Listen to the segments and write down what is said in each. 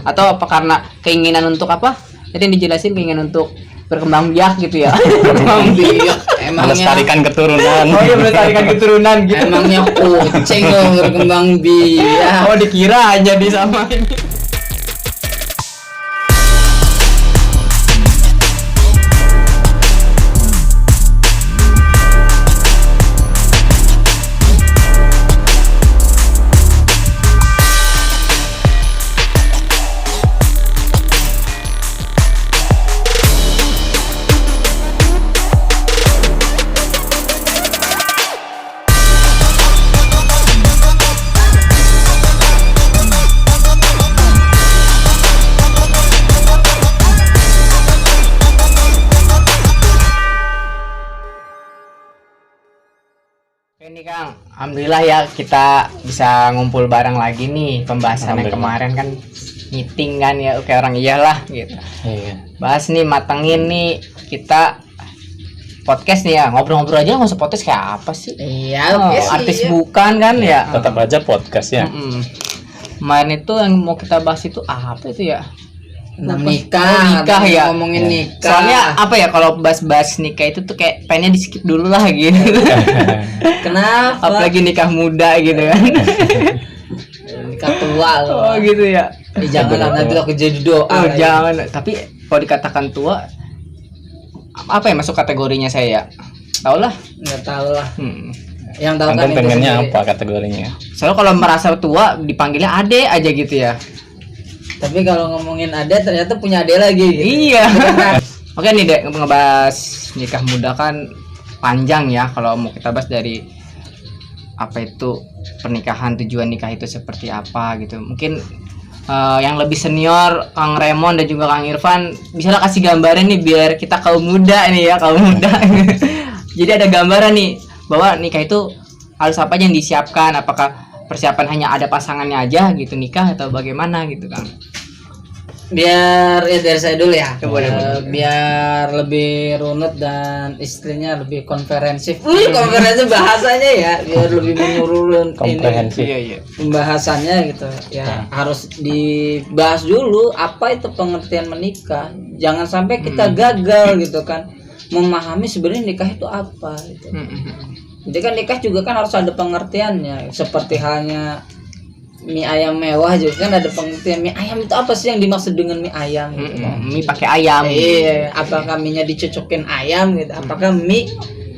Atau apa karena keinginan untuk apa? Jadi dijelasin keinginan untuk berkembang biak gitu ya. Berkembang biak. Melestarikan keturunan. Oh iya, melestarikan keturunan gitu. Emangnya kucing dong berkembang biak. Oh dikira aja disamain. Ini Kang, alhamdulillah ya kita bisa ngumpul bareng lagi nih. Pembahasan yang kemarin kan meeting kan ya, oke orang iyalah gitu. Iya. Bahas nih, matengin nih kita podcast nih ya, ngobrol-ngobrol aja, nggak usah podcast kayak apa sih? Iya, artis bukan kan ya? Tetap aja podcast ya. Kemarin itu yang mau kita bahas itu apa itu ya? Nikah ya, ngomongin nikah. Soalnya apa ya, kalau bahas nikah itu tuh kayak pengennya di skip dulu lah gitu. Kenapa? Apalagi nikah muda gitu kan. Nikah tua loh. Oh gitu ya. Jangan nanti aku jadi doa. Oh, jangan. Tapi kalau dikatakan tua, apa ya masuk kategorinya saya ya? Tahu lah. Nggak tahu lah. Yang tahu kan pengennya apa kategorinya? Soalnya kalau merasa tua dipanggilnya ade aja gitu ya. Tapi kalau ngomongin ade ternyata punya ade lagi gitu. Iya. Oke nih Dek, ngebahas nikah muda kan panjang ya. Kalau mau kita bahas dari apa itu pernikahan, tujuan nikah itu seperti apa gitu. Mungkin yang lebih senior Kang Raymond dan juga Kang Irfan bisa lah kasih gambaran nih biar kita kaum muda nih ya, kaum muda. Jadi ada gambaran nih bahwa nikah itu harus apa aja yang disiapkan. Apakah persiapan hanya ada pasangannya aja gitu nikah atau bagaimana gitu Kang? Biar ya dari saya dulu ya. Boleh. Biar lebih runut dan istrinya lebih konferensif. Konferensif bahasanya ya, biar lebih menyeluruh komprehensif. Iya. Pembahasannya gitu. Ya, harus dibahas dulu apa itu pengertian menikah. Jangan sampai kita gagal gitu kan memahami sebenarnya nikah itu apa gitu. Jadi kan nikah juga kan harus ada pengertiannya. Seperti halnya mie ayam mewah juga kan ada pengertian. Mie ayam itu apa sih yang dimaksud dengan mie ayam gitu kan? Mie pakai ayam. Iya, apakah mie-nya dicocokin ayam gitu? Apakah mie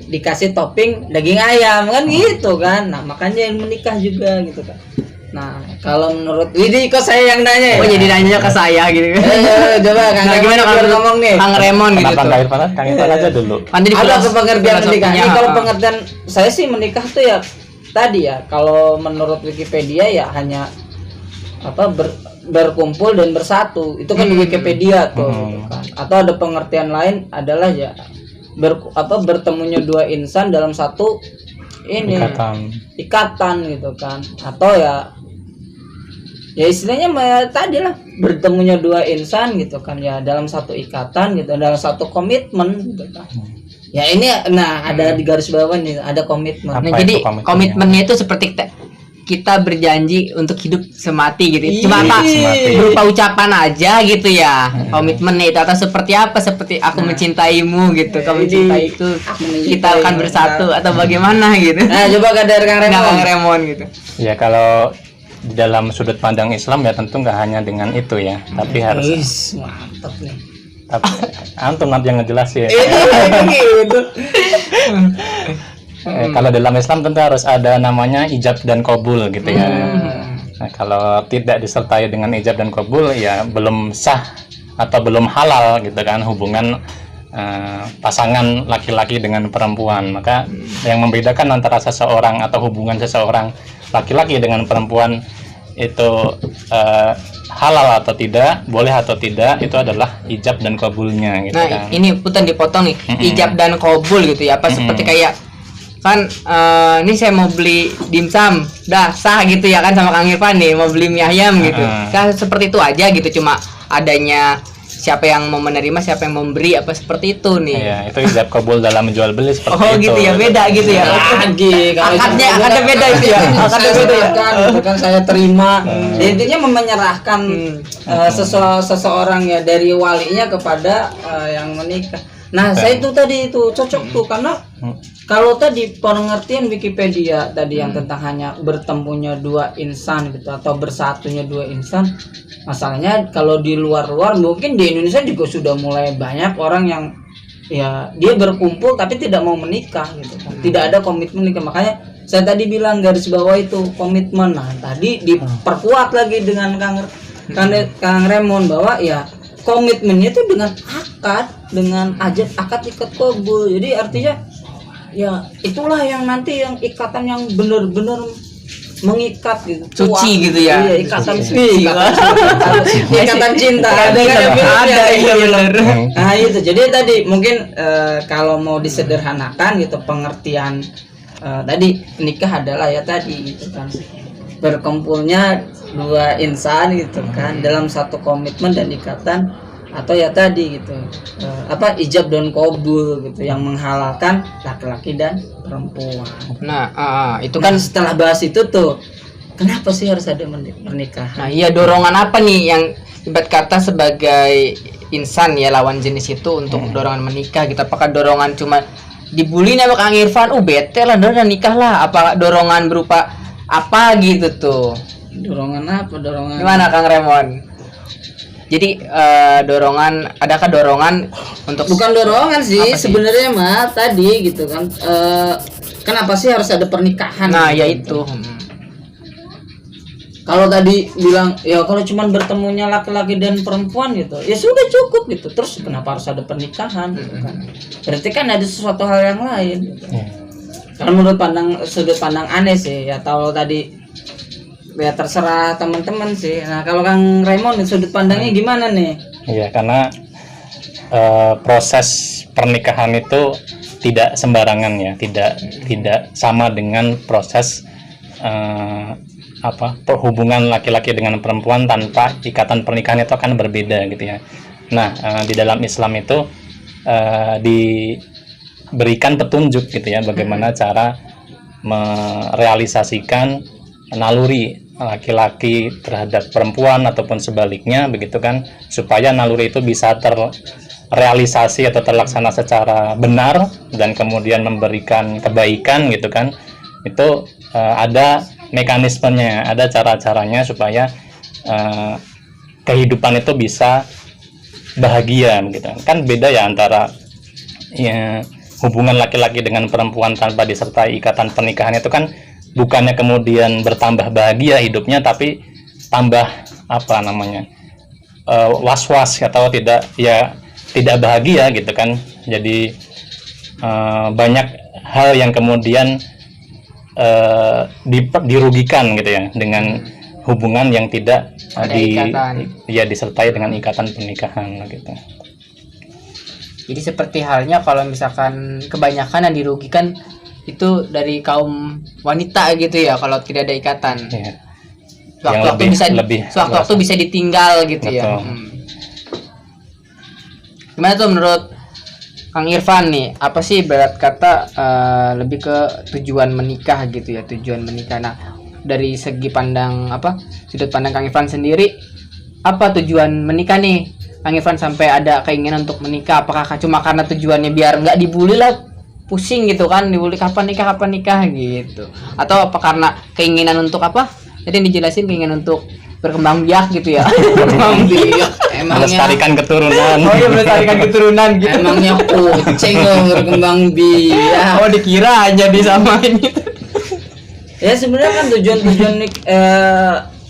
dikasih topping daging ayam kan gitu kan? Nah, makanya yang menikah juga gitu kan. Nah, kalau menurut Widi kok saya yang nanya ya? Oh, jadi nanya ke saya gitu. Coba Kang Nah, gimana kalau ngomong nih? Kang Raymond gitu. Kenapa Kang Irfan aja dulu? Ada apa pengertian menikah? Ini kalau pengertian saya sih menikah tuh ya tadi ya, kalau menurut Wikipedia ya hanya apa berkumpul dan bersatu. Itu kan di Wikipedia tuh gitu kan. Atau ada pengertian lain adalah ya bertemunya dua insan dalam satu ini ikatan gitu kan. Atau ya istilahnya tadi lah bertemunya dua insan gitu kan ya dalam satu ikatan gitu, dalam satu komitmen gitu kan. Ya ini ada di garis bawah nih ada komitmen. Nah, jadi komitmennya itu seperti kita berjanji untuk hidup semati gitu. Cuma apa? Berupa ucapan aja gitu ya. Komitmennya itu atau seperti apa? Seperti aku mencintaimu gitu. Kamu mencintaiku, kita akan bersatu atau bagaimana gitu. Nah, coba dari Kang Raymond gitu. Ya kalau di dalam sudut pandang Islam ya tentu nggak hanya dengan itu ya, tapi harus mantap nih. Tapi antum nanti yang ngejelasin. Gitu. Kalau dalam Islam tentu harus ada namanya ijab dan qabul gitu ya. Nah, kalau tidak disertai dengan ijab dan qabul ya belum sah atau belum halal gitu kan hubungan pasangan laki-laki dengan perempuan. Maka yang membedakan antara seseorang atau hubungan seseorang laki-laki dengan perempuan itu halal atau tidak, boleh atau tidak, itu adalah ijab dan qabulnya gitu. Nah, kan. ini putan dipotong nih. Ijab dan qabul gitu ya. Apa seperti kayak kan ini saya mau beli dimsum, dah sah gitu ya kan sama Kang Irfan nih mau beli mie ayam gitu. Kan seperti itu aja gitu, cuma adanya siapa yang mau menerima, siapa yang memberi, apa seperti itu nih. Iya, itu ijab kabul dalam menjual beli seperti Oh itu. gitu ya, beda gitu ya. Lagi kalau Akadnya beda itu ya. Akadnya saya beda ya. serahkan, gitu kan, saya terima. Ya, intinya menyerahkan seseorang ya dari walinya kepada yang menikah. Nah, saya itu tadi itu cocok tuh karena kalau tadi pengertian Wikipedia tadi yang tentang hanya bertemunya dua insan gitu atau bersatunya dua insan, masalahnya kalau di luar-luar mungkin di Indonesia juga sudah mulai banyak orang yang ya dia berkumpul tapi tidak mau menikah gitu kan. Tidak ada komitmen nikah. Makanya saya tadi bilang garis bawah itu komitmen. Nah, tadi diperkuat lagi dengan Kang Remon bahwa ya komitmennya itu dengan akad ikat kabul. Jadi artinya ya itulah yang nanti yang ikatan yang benar-benar mengikat gitu. Suci gitu ya. Iya, ikatan suci. Ikatan cinta. Ada iya benar. Nah, itu. Jadi tadi mungkin kalau mau disederhanakan gitu pengertian tadi nikah adalah ya tadi gitu kan. Berkumpulnya dua insan gitu kan dalam satu komitmen dan ikatan atau ya tadi gitu ijab dan qabul gitu yang menghalalkan laki-laki dan perempuan. Nah, itu kan Setelah bahas itu tuh kenapa sih harus ada pernikahan? nah iya dorongan apa nih yang ibarat kata sebagai insan ya lawan jenis itu untuk dorongan menikah gitu. Apakah dorongan cuma dibully sama Kang Irfan, bete lah udah nikah lah, apa dorongan berupa apa gitu tuh? Dorongan apa? Dorongan Gimana Kang Remon? Jadi adakah dorongan untuk bukan dorongan sih Apa sih? sebenarnya mah tadi gitu kan kenapa sih harus ada pernikahan? Nah, gitu. ya itu. Kalau tadi bilang ya kalau cuman bertemunya laki-laki dan perempuan gitu ya sudah cukup gitu, terus kenapa harus ada pernikahan gitu kan? Berarti kan ada sesuatu hal yang lain gitu. Kalau menurut sudut pandang aneh sih ya, kalau tadi ya terserah teman-teman sih. Nah, kalau Kang Raymond sudut pandangnya gimana nih? Iya, karena proses pernikahan itu tidak sembarangan ya, tidak sama dengan proses hubungan laki-laki dengan perempuan tanpa ikatan pernikahan itu akan berbeda gitu ya. Nah, di dalam Islam itu diberikan petunjuk gitu ya, bagaimana cara merealisasikan naluri laki-laki terhadap perempuan ataupun sebaliknya begitu kan, supaya naluri itu bisa terrealisasi atau terlaksana secara benar dan kemudian memberikan kebaikan gitu kan. Itu ada mekanismenya, ada cara-caranya supaya kehidupan itu bisa bahagia gitu kan. Beda ya antara ya, hubungan laki-laki dengan perempuan tanpa disertai ikatan pernikahan itu kan bukannya kemudian bertambah bahagia hidupnya, tapi tambah was-was atau tidak bahagia gitu kan. Jadi banyak hal yang kemudian dirugikan gitu ya dengan hubungan yang tidak disertai dengan ikatan pernikahan gitu. Jadi seperti halnya kalau misalkan kebanyakan yang dirugikan itu dari kaum wanita gitu ya kalau tidak ada ikatan. Ya. Waktu bisa ditinggal gitu. Betul. Ya. Gimana tuh menurut Kang Irfan nih? Apa sih berat kata lebih ke tujuan menikah gitu ya, tujuan menikah. Nah, dari segi sudut pandang Kang Irfan sendiri, apa tujuan menikah nih? Kang Irfan sampai ada keinginan untuk menikah, apakah cuma karena tujuannya biar nggak dibully lah, pusing gitu kan, dibully kapan nikah gitu, atau apa karena keinginan untuk jadi dijelasin keinginan untuk berkembang biak gitu ya. Berkembang biak melestarikan keturunan. Oh iya, melestarikan keturunan gitu. Emangnya kucing berkembang biak. Oh, dikira aja disamain gitu. Ya sebenarnya kan tujuan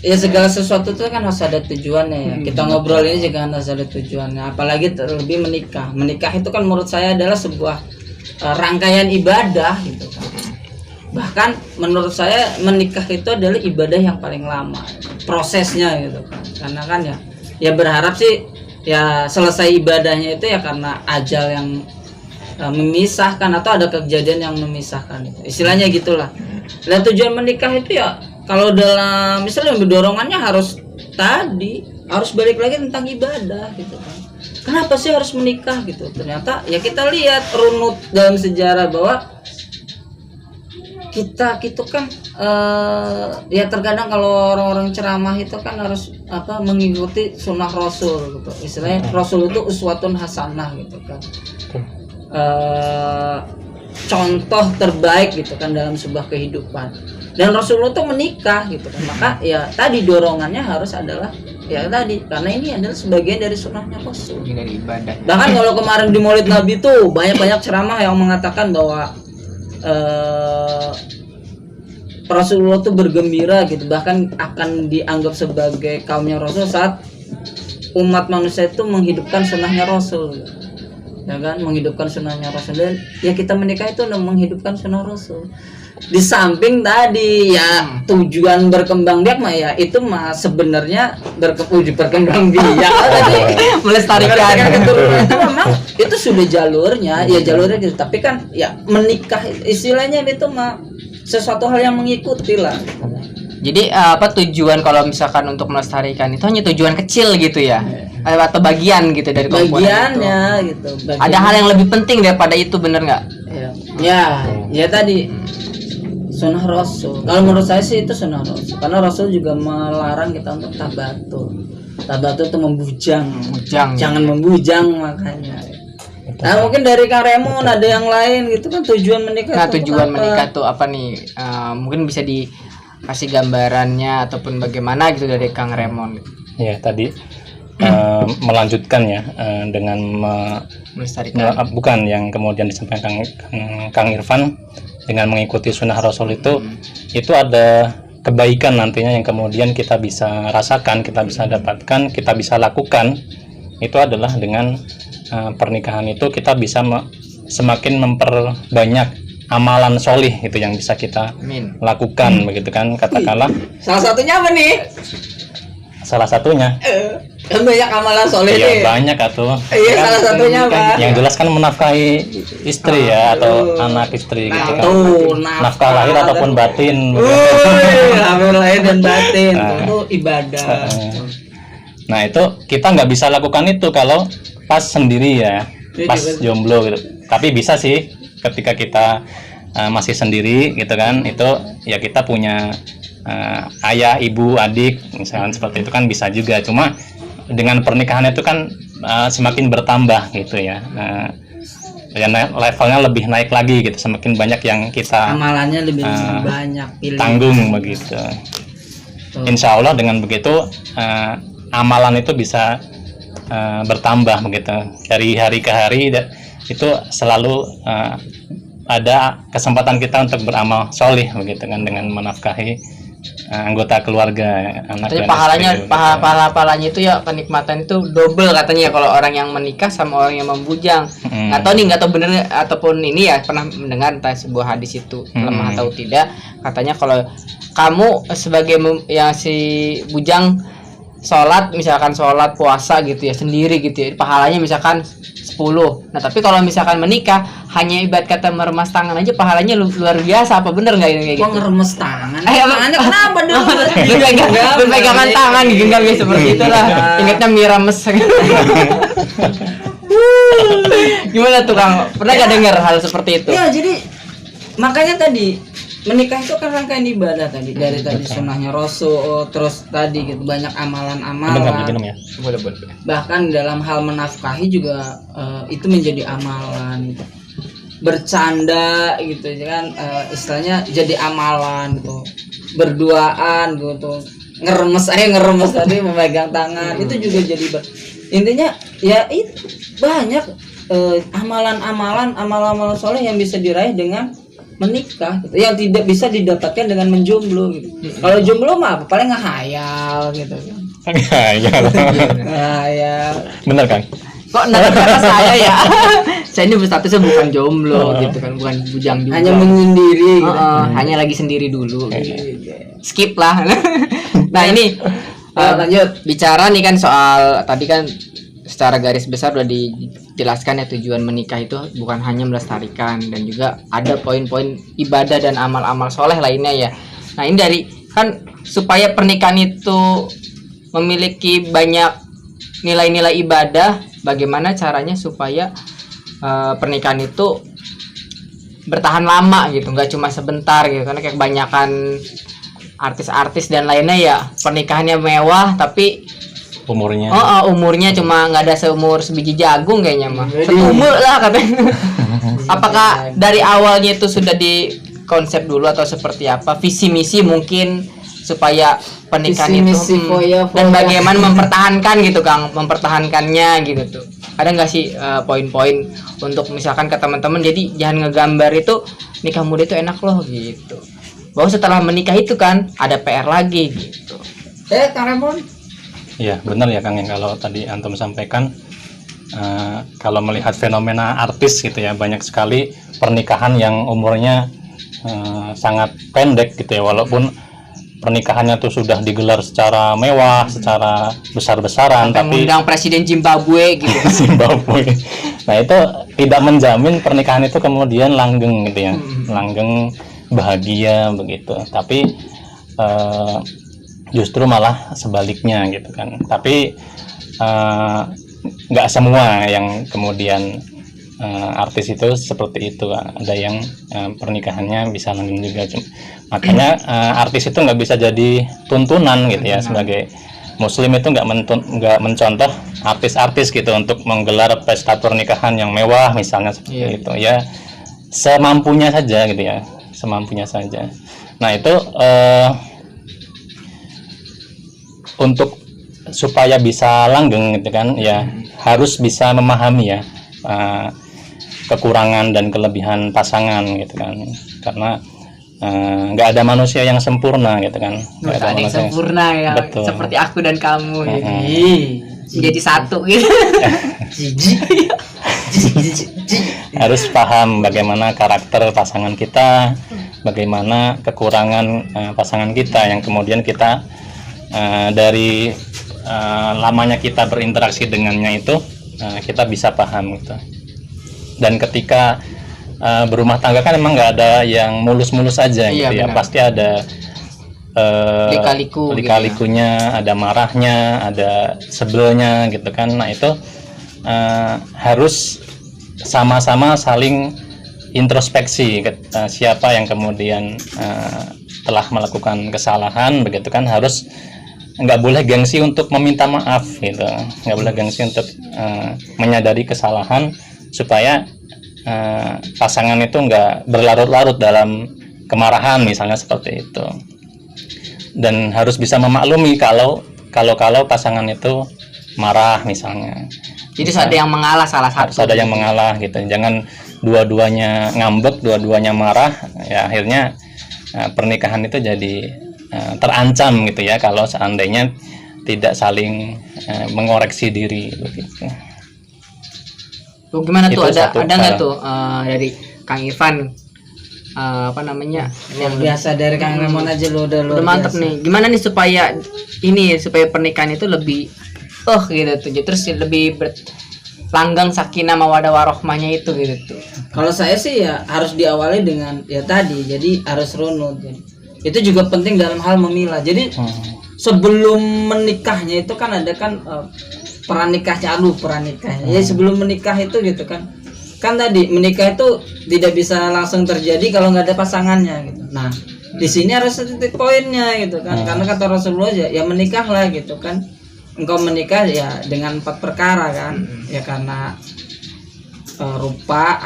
ya segala sesuatu itu kan harus ada tujuannya ya. Kita ngobrol ini juga harus ada tujuannya, apalagi terlebih menikah. Menikah itu kan menurut saya adalah sebuah rangkaian ibadah gitu kan. Bahkan menurut saya menikah itu adalah ibadah yang paling lama prosesnya gitu kan. Karena kan ya berharap sih ya selesai ibadahnya itu ya karena ajal yang memisahkan atau ada kejadian yang memisahkan gitu. Istilahnya gitulah. Dan tujuan menikah itu ya kalau dalam misalnya dorongannya harus harus balik lagi tentang ibadah gitu kan. Kenapa sih harus menikah gitu? Ternyata ya kita lihat runut dalam sejarah bahwa kita gitu kan ya terkadang kalau orang-orang ceramah itu kan harus mengikuti sunnah Rasul gitu. Istilahnya Rasul itu uswatun hasanah gitu kan. Contoh terbaik gitu kan dalam sebuah kehidupan. Dan Rasulullah tuh menikah gitu kan. Maka ya tadi dorongannya harus adalah ya tadi karena ini adalah sebagian dari sunnahnya Rasul, dari ibadah. Bahkan kalau kemarin di Maulid Nabi tuh banyak ceramah yang mengatakan bahwa Rasulullah tuh bergembira gitu, bahkan akan dianggap sebagai kaumnya Rasul saat umat manusia itu menghidupkan sunnahnya Rasul, ya kan, menghidupkan sunnahnya Rasul. Dan ya kita menikah itu untuk menghidupkan sunnah Rasul. Di samping tadi ya tujuan berkembang biak mah ya itu mah sebenarnya berkembang biak tadi melestarikan keturunan itu memang itu sudah jalurnya ya jalurnya gitu. Tapi kan ya menikah istilahnya itu mah sesuatu hal yang mengikuti lah. Jadi tujuan kalau misalkan untuk melestarikan itu hanya tujuan kecil gitu ya, atau bagian gitu dari bagiannya itu. Gitu. Ada hal yang lebih penting daripada itu, bener nggak? Ya tadi sunnah Rasul. Kalau menurut saya sih itu sunnah Rasul, karena Rasul juga melarang kita untuk tabatul. Tabatul itu membujang. Jangan membujang makanya. Nah mungkin dari Kang Remon ada yang lain gitu kan tujuan menikah. Nah tujuan menikah tuh apa nih? Mungkin bisa dikasih gambarannya ataupun bagaimana gitu dari Kang Remon. Ya tadi melanjutkan ya dengan melestarikan. Bukan yang kemudian disampaikan Kang Irfan dengan mengikuti sunnah Rasul itu ada kebaikan nantinya yang kemudian kita bisa rasakan, kita bisa dapatkan, kita bisa lakukan. Itu adalah dengan pernikahan itu kita bisa semakin memperbanyak amalan solih itu yang bisa kita lakukan begitu kan, katakanlah. Salah satunya apa nih? Salah satunya banyak amalan soleh ya, banyak atuh. Iya, salah satunya apa? Yang jelas kan menafkahi istri ya atau anak istri gitu kan. Nafkah lahir ataupun batin. Nafkah lahir dan batin itu ibadah. Nah itu kita nggak bisa lakukan itu kalau pas sendiri ya, pas jomblo gitu. Tapi bisa sih ketika kita masih sendiri gitu kan, itu ya kita punya ayah, ibu, adik misalkan seperti itu kan bisa juga. Cuma dengan pernikahan itu kan semakin bertambah gitu ya. Ya levelnya lebih naik lagi gitu, semakin banyak yang kita amalannya lebih banyak tanggung begitu. Insya Allah dengan begitu amalan itu bisa bertambah begitu dari hari ke hari. Itu selalu ada kesempatan kita untuk beramal solih begitu kan, dengan menafkahi anggota keluarga, anak. Katanya pahalanya itu ya, kenikmatan itu double katanya ya kalau orang yang menikah sama orang yang membujang. Nggak tahu bener ataupun ini ya, pernah mendengar entah sebuah hadis itu lemah atau tidak. Katanya kalau kamu sebagai yang si bujang sholat puasa gitu ya sendiri gitu ya, pahalanya misalkan 10. Nah tapi kalau misalkan menikah hanya ibarat kata meremas tangan aja pahalanya luar biasa. Apa bener nggak ini kayak gitu? Kok ngeremes tangan? Tangannya kenapa dong? Berpegangan tangan digenggam ya seperti itulah. Ingatnya mie rames. Gimana tuh Kang? Pernah nggak dengar hal seperti itu? Ya jadi makanya tadi menikah itu kan rangkaian ibadah tadi, dari tadi sunnahnya Rasul, terus tadi gitu banyak amalan-amalan. Ya. Boleh. Bahkan dalam hal menafkahi juga itu menjadi amalan. Bercanda gitu kan, istilahnya jadi amalan gitu. Berduaan gitu. Ngeremes tadi memegang tangan itu juga jadi intinya ya itu banyak amalan-amalan soleh yang bisa diraih dengan menikah gitu, yang tidak bisa didapatkan dengan menjomblo gitu. Kalau jomblo mah apa? Paling ngehayal gitu kan. Ngehayal. Bener Kang? Kok kata saya ya? Saya ini berstatusnya bukan jomblo gitu kan, bukan bujang juga. Hanya menyendiri gitu. Hanya lagi sendiri dulu. Skip lah. Nah ini lanjut. Bicara nih kan soal tadi kan secara garis besar udah dijelaskan ya, tujuan menikah itu bukan hanya melestarikan dan juga ada poin-poin ibadah dan amal-amal soleh lainnya ya. Nah ini dari kan supaya pernikahan itu memiliki banyak nilai-nilai ibadah, bagaimana caranya supaya pernikahan itu bertahan lama gitu, nggak cuma sebentar gitu. Karena kayak kebanyakan artis-artis dan lainnya ya pernikahannya mewah tapi umurnya umurnya cuma nggak ada seumur sebiji jagung kayaknya mah, seumur lah katanya. Apakah dari awalnya itu sudah di konsep dulu atau seperti apa, visi misi mungkin supaya pernikahan Visi-misi itu foya-foya. dan bagaimana mempertahankan gitu Kang, mempertahankannya gitu tuh. Ada nggak sih poin-poin untuk misalkan ke teman-teman, jadi jangan ngegambar itu nikah muda itu enak loh gitu, bahwa setelah menikah itu kan ada PR lagi gitu. Kang Ramon. Iya benar ya Kang, yang kalau tadi antum sampaikan, kalau melihat fenomena artis gitu ya, banyak sekali pernikahan yang umurnya sangat pendek gitu ya, walaupun pernikahannya tuh sudah digelar secara mewah, secara besar-besaran, tapi mengundang presiden Zimbabwe gitu. Zimbabwe. Nah itu tidak menjamin pernikahan itu kemudian langgeng gitu ya, langgeng bahagia begitu. Tapi justru malah sebaliknya gitu kan. Tapi nggak semua yang kemudian artis itu seperti itu. Ada yang pernikahannya bisa langgeng juga. Makanya artis itu nggak bisa jadi tuntunan gitu ya. Sebagai Muslim itu nggak mencontoh artis-artis gitu untuk menggelar pesta pernikahan yang mewah misalnya seperti itu ya, semampunya saja gitu ya, semampunya saja. Nah itu untuk supaya bisa langgeng gitu kan ya, harus bisa memahami ya kekurangan dan kelebihan pasangan gitu kan, karena nggak ada manusia yang sempurna gitu kan, nggak ada yang sempurna ya. Betul. Seperti aku dan kamu jadi satu gitu. Harus paham bagaimana karakter pasangan kita, bagaimana kekurangan pasangan kita, yang kemudian kita dari lamanya kita berinteraksi dengannya itu kita bisa paham gitu. Dan ketika berumah tangga kan emang nggak ada yang mulus-mulus aja gitu ya, pasti ada lika-likunya, ada marahnya, ada sebelnya gitu kan. Nah itu harus sama-sama saling introspeksi siapa yang kemudian telah melakukan kesalahan begitu kan, harus nggak boleh gengsi untuk meminta maaf gitu, nggak boleh gengsi untuk menyadari kesalahan supaya pasangan itu nggak berlarut-larut dalam kemarahan misalnya seperti itu. Dan harus bisa memaklumi kalau pasangan itu marah misalnya. Jadi ada yang mengalah salah satu. Harus ada yang mengalah gitu. Jangan dua-duanya ngambek, dua-duanya marah. Ya akhirnya pernikahan itu jadi terancam gitu ya kalau seandainya tidak saling mengoreksi diri begitu. Tuh, gimana tuh, ada nggak tuh dari Kang Irfan apa namanya yang biasa dari Kang Ramon aja lo udah mantep nih, gimana nih supaya pernikahan itu lebih gitu tuh, terus lebih langgang sakinah mawaddah warohmahnya itu gitu tuh. Kalau saya sih ya harus diawali dengan ya tadi, jadi harus runut. Itu juga penting dalam hal memilah. Jadi sebelum menikahnya itu kan ada kan pranikahnya. Ya sebelum menikah itu gitu kan tadi menikah itu tidak bisa langsung terjadi kalau nggak ada pasangannya gitu. Nah di sini harus titik poinnya gitu kan, karena kata Rasulullah ya menikahlah gitu kan. Engkau menikah ya dengan 4 perkara kan, ya karena rupa,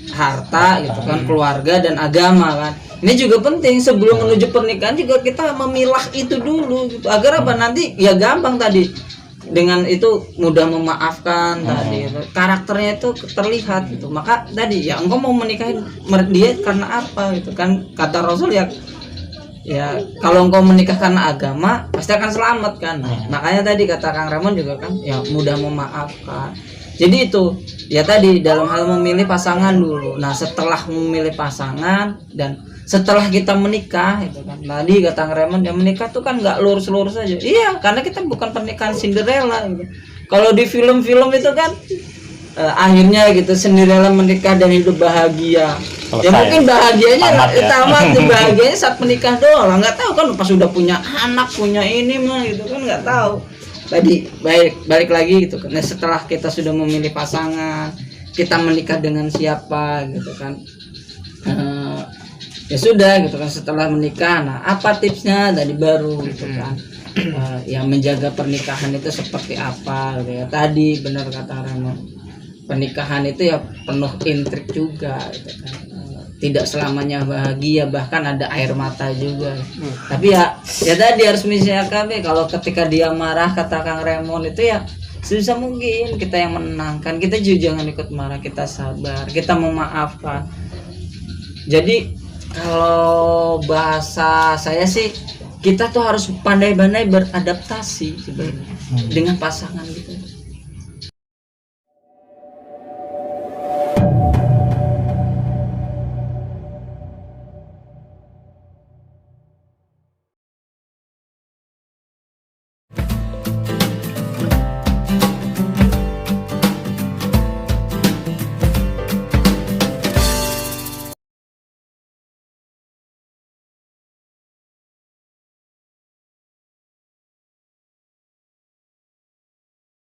harta gitu kan, keluarga dan agama kan. Ini juga penting, sebelum menuju pernikahan juga kita memilah itu dulu gitu, agar apa nanti ya gampang tadi, dengan itu mudah memaafkan tadi gitu. Karakternya itu terlihat gitu. Maka tadi ya engkau mau menikahin dia karena apa gitu kan, kata Rasul ya kalau engkau menikah karena agama pasti akan selamat kan. Makanya tadi kata Kang Ramon juga kan ya mudah memaafkan. Jadi itu ya tadi dalam hal memilih pasangan dulu. Nah setelah memilih pasangan dan setelah kita menikah itu kan, tadi kata Raymond, yang menikah tuh kan nggak lurus-lurus aja. Iya, karena kita bukan pernikahan Cinderella gitu. Kalau di film-film itu kan akhirnya gitu sendirilah menikah dan hidup bahagia. Ya Selesai. mungkin bahagianya Tamat ya. tamat bahagianya saat menikah doang lah, nggak tahu kan pas sudah punya anak punya ini mah gitu kan nggak tahu. Tadi balik lagi gitu kan. Nah, setelah kita sudah memilih pasangan, kita menikah dengan siapa gitu kan. Ya sudah gitu kan, setelah menikah nah apa tipsnya tadi baru gitu kan. Yang menjaga pernikahan itu seperti apa gitu ya. Tadi benar kata Rano, pernikahan itu ya penuh intrik juga gitu kan. Tidak selamanya bahagia, bahkan ada air mata juga. Tapi ya tadi harus misalkan kalau ketika dia marah kata Kang Raymond itu ya sebisa mungkin kita yang menenangkan, kita juga jangan ikut marah, kita sabar, kita memaafkan. Jadi kalau bahasa saya sih kita tuh harus pandai-pandai beradaptasi sebenarnya dengan pasangan gitu.